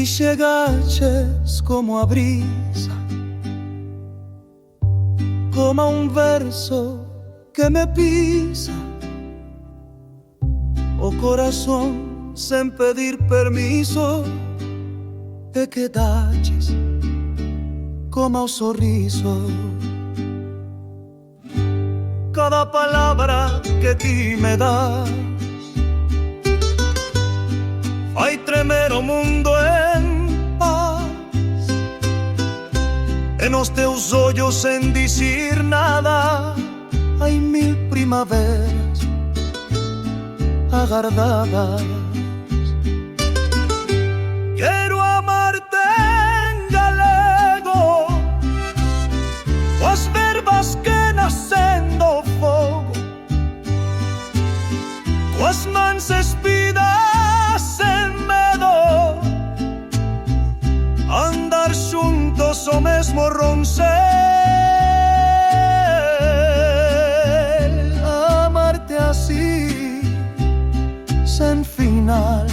ti chegaches como a brisa, como a un verso que me pisa, o corazón sem pedir permiso, te quedaches como ao sorriso. Cada palabra que ti me das fai tremer o mundo en paz. E nos teus ollos, sen dicir nada, hai mil primaveras agardadas. Quero amarte en galego, coas verbas que nacen do fogo, coas mans espidas sen medo, andar xuntos o mesmo roncel. Amarte así, sen final,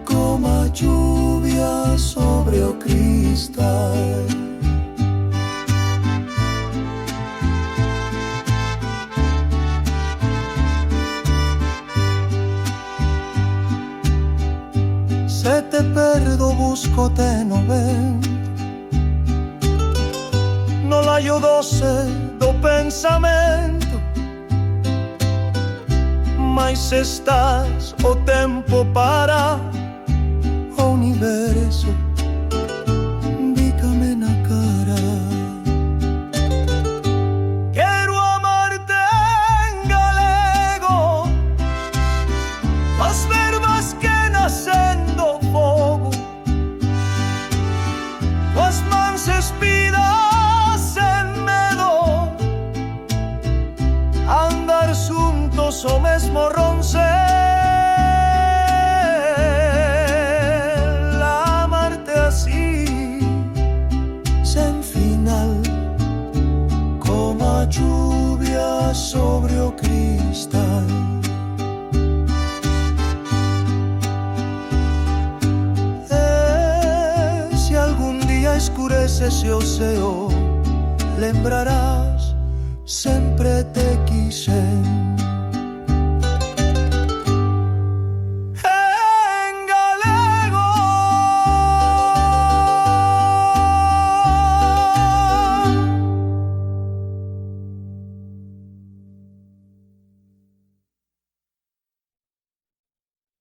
como a lluvia sobre o cristal. Se te perdo, buscote no ven, no laio doce do pensamento, mas estás o tempo para o universo. Dícame na cara. Quero amarte en galego, as verbas que nacen do fogo, as mans espidas sen medo, andar xuntos o mesmo roncel. Amarte así, sen final, como a lluvia sobre o cristal. Si algún día escurece ese océano, lembrarás, sempre te quise.